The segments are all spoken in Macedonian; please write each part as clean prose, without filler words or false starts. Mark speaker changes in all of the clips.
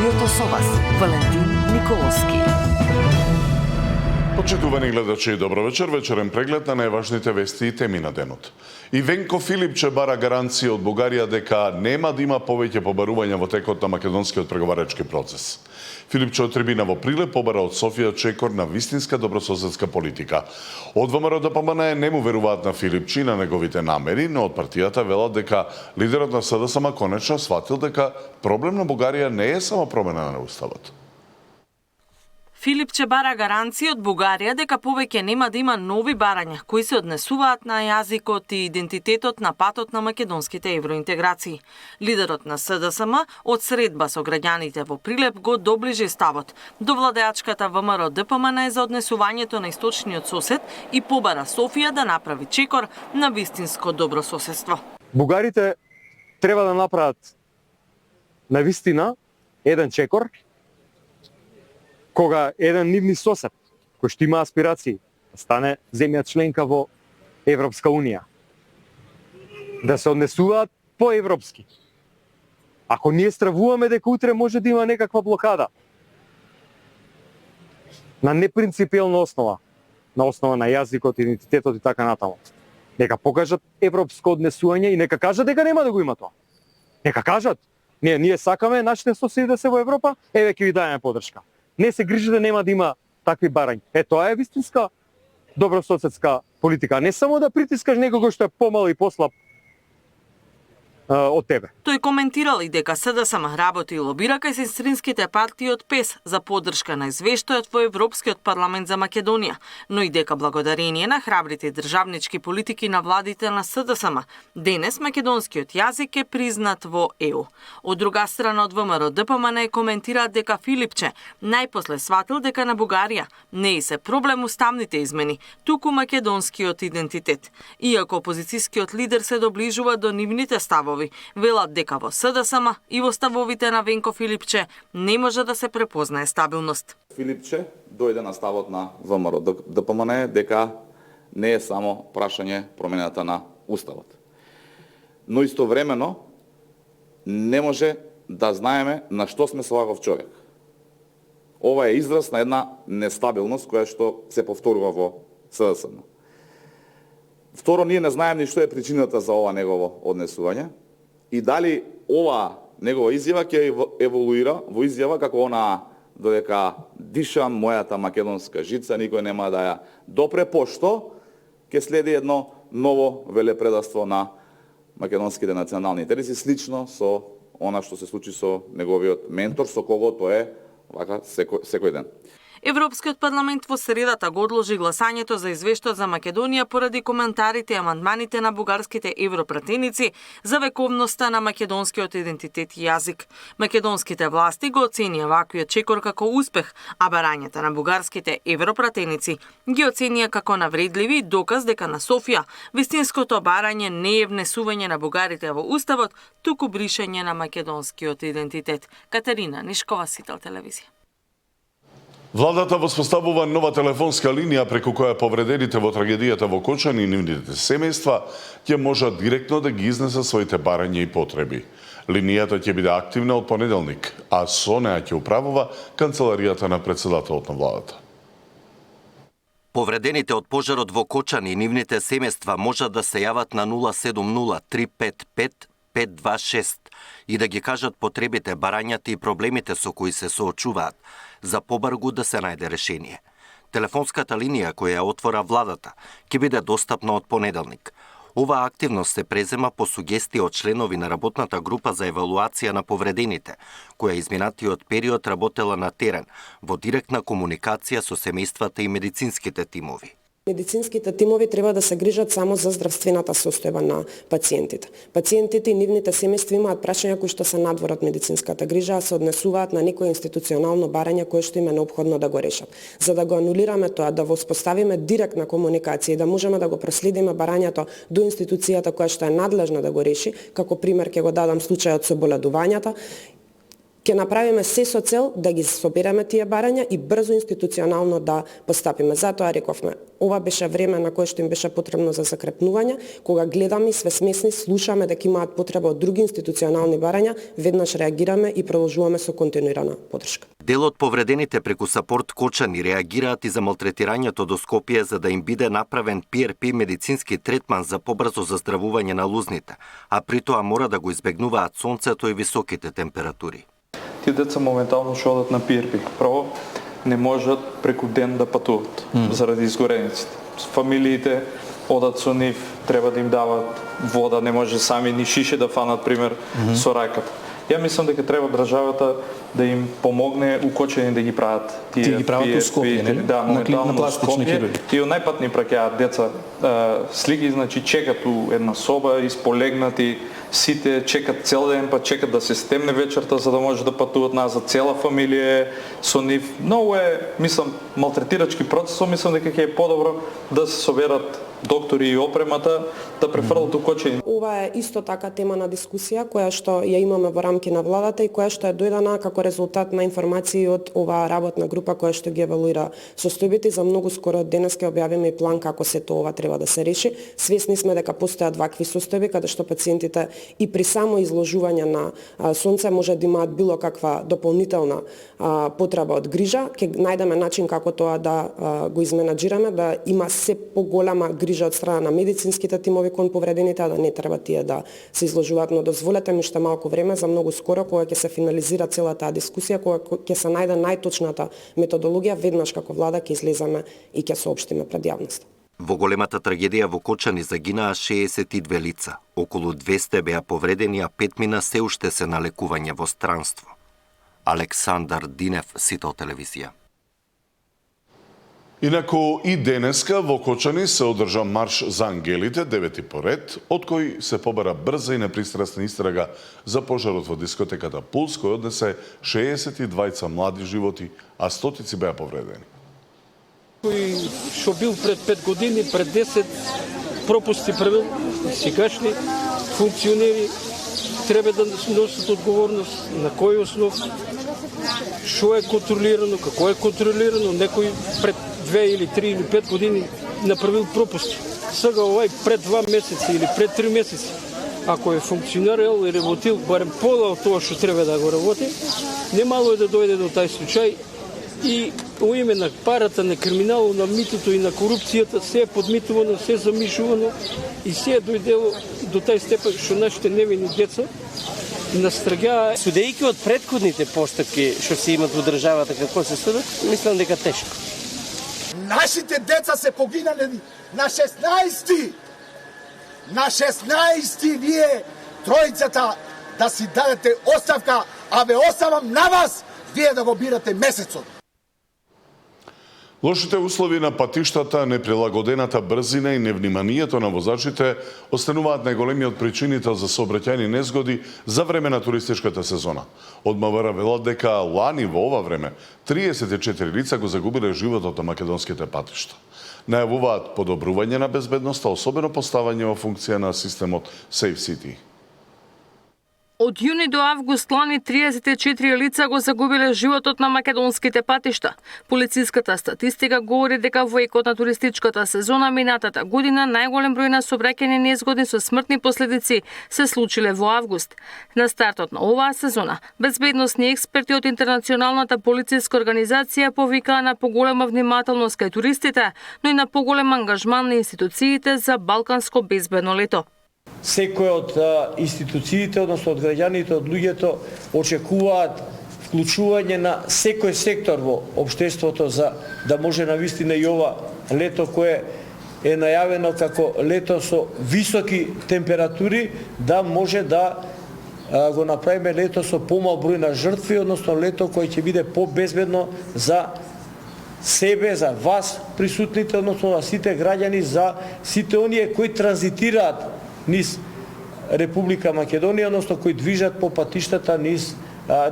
Speaker 1: студиото со вас, Валентин Николовски.
Speaker 2: Почитувани гледачи, добро вечер. Вечерен преглед на најважните вести и теми на денот. И Венко Филипче бара гаранција од Бугарија дека нема да има повеќе побарувања во текот на македонскиот преговарачки процес. Филипче од трибина во Прилеп побара од Софија чекор на вистинска добрососедска политика. Од ВМРО ДПМН не му веруваат на Филипче и на неговите намери, но од партијата велат дека лидерот на СДСМ конечно сватил дека проблем на Бугарија не е само промена на уставот.
Speaker 3: Филипче бара гаранција од Бугарија дека повеќе нема да има нови барања кои се однесуваат на јазикот и идентитетот на патот на македонските евроинтеграции. Лидерот на СДСМ од средба со граѓаните во Прилеп го доближи ставот до владеачката ВМРО ДПМН за однесувањето на источниот сосед и побара Софија да направи чекор на вистинско добрососедство.
Speaker 4: Бугарите треба да направат на вистина еден чекор кога еден нивни сосед, кој што има аспирации, да стане земја членка во Европска Унија, да се однесуваат по-европски. Ако ние стравуваме дека утре може да има некаква блокада на непринципиелна основа, на основа на јазикот, идентитетот и така натаму, нека покажат европско однесување и нека кажат дека нема да го има тоа. Нека кажат, ние сакаме нашите соседи да се во Европа, еве ќе ви дајаме подршка. Не се грижи да нема да има такви барања. Тоа е вистинска добрососедска политика. Не само да притискаш некого што е помал и послаб од тебе.
Speaker 3: Тој коментирал и дека СДСМ работи и лобира кај сестринските партии од ПЕС за поддршка на извештајот во Европскиот парламент за Македонија, но и дека благодарение на храбрите државнички политики на владите на СДСМ, денес македонскиот јазик е признат во ЕУ. Од друга страна од ВМРО ДПМН коментираат дека Филипче најпосле сватил дека на Бугарија не е се проблем уставните измени, туку македонскиот идентитет. Иако опозицијскиот лидер се доближува до нивните ставови, велат дека во СДСМ и во ставовите на Венко Филипче не може да се препознае стабилност.
Speaker 5: Филипче дојде на ставот на ВМРО ДПМН дека не е само прашање промената на уставот. Но истовремено не може да знаеме на што сме со ваков човек. Ова е израз на една нестабилност која што се повторува во СДСМ. Второ, ние не знаеме ни што е причината за ова негово однесување и дали ова негова изјава ќе еволуира во изјава како она додека дишам мојата македонска жица, никој нема да ја допре, пошто ќе следи едно ново велепредавство на македонските национални интереси, слично со она што се случи со неговиот ментор, со кого тоа е вака секој ден.
Speaker 3: Европскиот парламент во средата го одложи гласањето за извештајот за Македонија поради коментарите и амандманите на бугарските европратеници за вековноста на македонскиот идентитет и јазик. Македонските власти го оценија ваквиот чекор како успех, а барањата на бугарските европратеници ги оценија како навредливи доказ дека на Софија вистинското барање не е внесување на бугарите во уставот, туку бришање на македонскиот идентитет. Катерина Нишкова, Сител телевизија.
Speaker 2: Владата воспоставува нова телефонска линија преку која повредените во трагедијата во Кочани и нивните семејства ќе можат директно да ги изнесат своите барања и потреби. Линијата ќе биде активна од понеделник, а со неа ќе управува канцеларијата на председателот на владата.
Speaker 6: Повредените од пожарот во Кочани и нивните семејства можат да се јават на 070 355 526 и да ги кажат потребите, барањата и проблемите со кои се соочуваат, за побрзо да се најде решение. Телефонската линија која ја отвора владата ќе биде достапна од понеделник. Оваа активност се презема по сугестија од членови на работната група за евалуација на повредените, која изминатиот период работела на терен во директна комуникација со семејствата и медицинските тимови.
Speaker 7: Медицинските тимови треба да се грижат само за здравствената состојба на пациентите. Пациентите и нивните семејства имаат прашања кои што се надвор од медицинската грижа, а се однесуваат на некој институционално барање кое што им е неопходно да го решат. За да го анулираме тоа, да воспоставиме директна комуникација и да можеме да го проследиме барањето до институцијата која што е надлежна да го реши, како пример ќе го дадам случајот со боледувањата, Ќе направиме се со цел да ги собереме тие барања и брзо институционално да постапиме. Затоа рековме, ова беше време на кое што им беше потребно за закрепнување, кога гледаме и све смесни, слушаме дека имаат потреба од други институционални барања, веднаш реагираме и продолжуваме со континуирана поддршка.
Speaker 6: Дел од повредените преку Сапорт Кочани реагираат и за малтретирањето до Скопје за да им биде направен PRP медицински третман за побрзо заздравување на лузните, а при тоа мора да го избегнуваат сонцето и високите температури.
Speaker 8: Тие деца моментално што одат на PRP. Прво, не можат преку ден да патуваат заради изгорениците. Фамилиите одат со нив, треба да им дават вода, не може сами ни шише да фанат, пример, со рајката. Ја мислам дека треба државата да им помогне укочени да ги прават
Speaker 9: тие ги прават у Скопје, нели?
Speaker 8: Да, моментално
Speaker 9: на пластични хирурги.
Speaker 8: И најпат ни праќаат деца слики, значи чекат у една соба, исполегнати, сите чекат цел ден, па чекат да се стемне вечерта за да може да патуваат назад, цела фамилија со нив. Многу мислам, малтретирачки процес, мислам дека ќе е подобро да се соберат доктори и опремата да префрлат укочени.
Speaker 7: Ова е исто така тема на дискусија која што ја имаме во рамки на владата и која што е дојдена како резултат на информации од оваа работна група која што ги евалуира состојбите. За многу скоро денес ќе објавиме и план како се тоа треба да се реши. Свесни сме дека постојат вакви состојби каде што пациентите и при само изложување на сонце може да имаат било каква дополнителна потреба од грижа. Ќе најдеме начин како тоа да го изменаџираме, да има се поголема грижа од страна на медицинските тимови кон повредените, а да не треба тие да се изложуваат. Но дозволете ми уште малку време за многу скоро, кога ќе се финализира целата дискусија, кога ќе се најде најточната методологија, веднаш како влада ќе излеземе и ќе соопштиме пред јавноста.
Speaker 6: Во големата трагедија во Кочани загинаа 62 лица. Околу 200 беа повредени, а 5 мина се уште се на лекување во странство. Александар Динев, Сител телевизија.
Speaker 2: Инаку и денеска во Кочани се одржа марш за ангелите, 9 поред, од кој се побара брза и непристрасна истрага за пожарот во дискотеката Пулс, кој однесе 62 млади животи, а стотици беа повредени.
Speaker 10: Кој што бил пред 5 години, пред 10 пропусти правил, сегашни функционери треба да носат одговорност, на кој основ, што е контролирано, како е контролирано, некој пред 2 или 3 или 5 години направил пропусти. Сега овај пред 2 месеци или пред 3 месеци, ако е функционирал и работил барем пола од тоа што треба да го работи, немало е да дојде до тај случај и во име на парата, на криминалот, на митото и на корупцијата се е подмитувано, се е замишувано и се е дојдело до тај степен што нашите невини деца настрагаа.
Speaker 11: Судејќи од претходните постапки што се имат во државата како се судат, мислам дека тешко.
Speaker 12: Нашите деца се погинале на 16-ти. На 16-ти вие тројцата да си дадете оставка, а ве оставам на вас вие да го бирате месецот.
Speaker 2: Лошите услови на патиштата, неприлагодената брзина и невниманието на возачите остануваат најголемиот причинител за сообраќајни незгоди за време на туристичката сезона. Од МВР велат дека лани во ова време 34 лица го загубиле животот на македонските патишта. Најавуваат подобрување на безбедноста, особено поставање во функција на системот Safe City.
Speaker 13: Од јуни до август лани 34 лица го загубиле животот на македонските патишта. Полициската статистика говори дека во екот на туристичката сезона минатата година најголем број на сообраќајни незгоди со смртни последици се случиле во август. На стартот на оваа сезона, безбедносни експерти од Интернационалната полициска организација повикаа на поголема внимателност кај туристите, но и на поголем ангажман на институциите за балканско безбедно лето.
Speaker 14: Секој од институциите, односно од граѓаните, од луѓето, очекуваат вклучување на секој сектор во општеството за да може навистина и ова лето кое е најавено како лето со високи температури да може да го направиме лето со помал број на жртви, односно лето кој ќе биде побезбедно за себе, за вас присутните, односно за сите граѓани, за сите оние кои транзитираат низ Република Македонија, односно кои движат по патиштата низ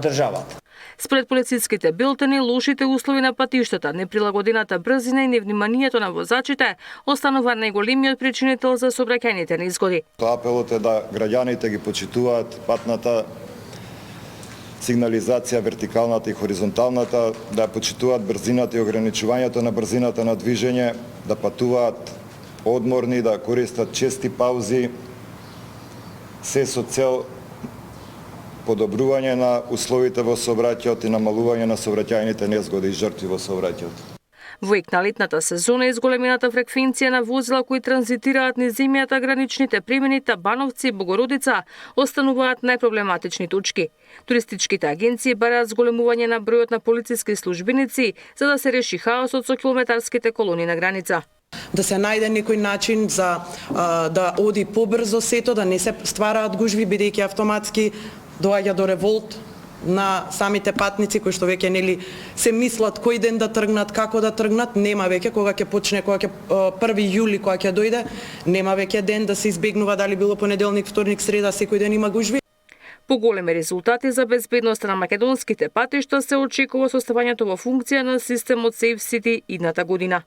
Speaker 14: државата.
Speaker 13: Според полициските билтени, лошите услови на патиштата, неприлагодената брзина и невниманието на возачите останува најголемиот причинител за сообраќајните незгоди.
Speaker 15: Апелот е да граѓаните ги почитуваат патната сигнализација вертикалната и хоризонталната, да почитуваат брзината и ограничувањето на брзината на движење, да патуваат одморни, да користат чести паузи, се со цел подобрување на условите во сообраќајот и намалување на сообраќајните незгоди и жртви во сообраќајот.
Speaker 13: Во ек на летната сезона изголемената фреквенција на возила кои транзитираат низ земјата, граничните премини Бановци и Богородица остануваат најпроблематични точки. Туристичките агенции бараат зголемување на бројот на полициски службеници за да се реши хаосот со километарските колони на граница.
Speaker 16: Да се најде некој начин за да оди побрзо сето, да не се ствараат гужви, бидејќи автоматски доаѓа до револт на самите патници кои што веќе нели се мислат кој ден да тргнат, како да тргнат, нема веќе кога ќе почне, кога ќе 1 јули кога ќе дојде, нема веќе ден да се избегнува дали било понеделник, вторник, среда, секој ден има гужви.
Speaker 13: Поголеми резултати за безбедноста на македонските патишта се очекува со ставањето во функција на системот Safe City идната година.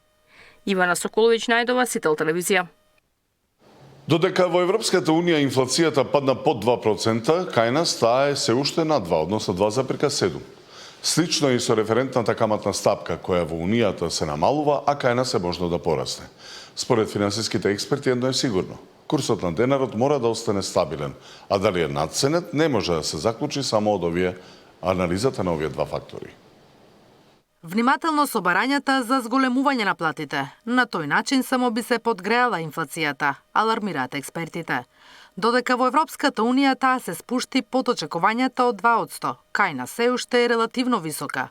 Speaker 13: Ивана Соколовиќ, Најдова, Сител телевизија.
Speaker 2: Додека во Европската Унија инфлацијата падна под 2%, кај нас таа е се уште над 2, односно 2,7. Слично и со референтната каматна стапка, која во Унијата се намалува, а кај нас е можно да порасне. Според финансиските експерти, едно е сигурно. Курсот на денарот мора да остане стабилен, а дали е надценет, не може да се заклучи само од анализата на овие два фактори.
Speaker 1: Внимателно со барањата за зголемување на платите. На тој начин само би се подгреала инфлацијата, алармираат експертите. Додека во Европската Унија таа се спушти под очекувањата од 2%, кај нас се уште е релативно висока.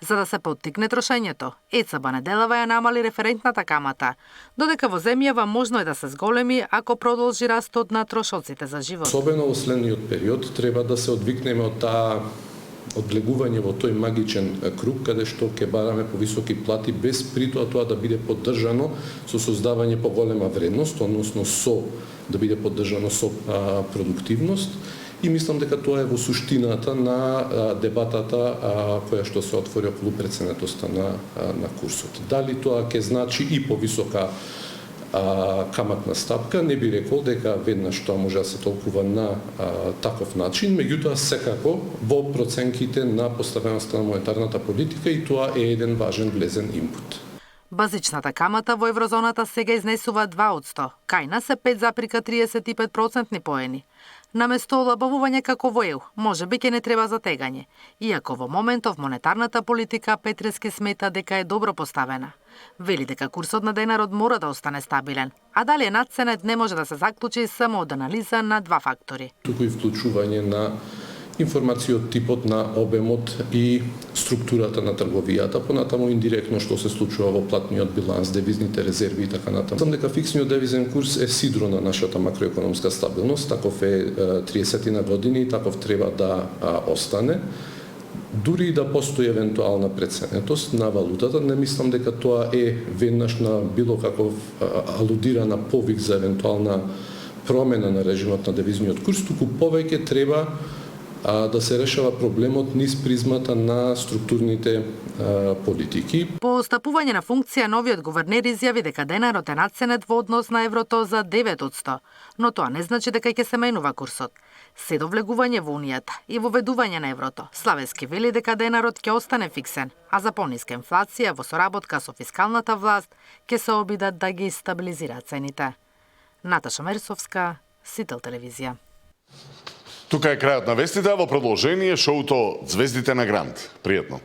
Speaker 1: За да се поттикне трошењето, ЕЦБ неделава ја намали референтната камата, додека во земјава можно е да се зголеми ако продолжи растот на трошоците за живот.
Speaker 17: Особено во следниот период треба да се одвикнеме од таа одлегување во тој магичен круг, каде што ќе бараме повисоки плати без при тоа да биде поддржано со создавање поголема вредност, односно да биде поддржано со продуктивност. И мислам дека тоа е во суштината на дебатата која што се отвори околу преценетоста на курсот. Дали тоа ќе значи и повисока каматна стапка, не би рекол дека веднаш тоа може да се толкува на таков начин, меѓутоа секако во проценките на поставеноста на монетарната политика и тоа е еден важен влезен инпут.
Speaker 1: Базичната камата во еврозоната сега изнесува 2%, кај нас е 5,35% поени. Наместо олабавување како во ЕУ, може би ќе не треба затегање, иако во моментов монетарната политика Петрески смета дека е добро поставена. Вели дека курсот на денарот мора да остане стабилен, а дали е надценет не може да се заклучи само од анализа на два фактори.
Speaker 17: Туку и вклучување на информација од типот на обемот и структурата на трговијата, понатаму индиректно што се случува во платниот биланс, девизните резерви и така натаму. Знам дека фиксниот девизен курс е сидро на нашата макроекономска стабилност, таков е 30 години и таков треба да остане. Дури и да постои евентуална преценетост на валутата, не мислам дека тоа е веднаш на било каков алудирана повик за евентуална промена на режимот на девизниот курс, туку повеќе треба да се решава проблемот низ призмата на структурните политики.
Speaker 1: По стапување на функција, новиот гувернер изјави дека денарот е надценет во однос на еврото за 9%, но тоа не значи дека ќе се менува курсот. Се до влегување во Унијата и воведување на еврото, Славески вели дека денарот ќе остане фиксен, а за пониска инфлација во соработка со фискалната власт ќе се обидат да ги стабилизираат цените. Наташа Мерсовска, Сител телевизија.
Speaker 2: Тука е крајот на вестите, во продолжение шоуто Звездите на Грант. Пријатно.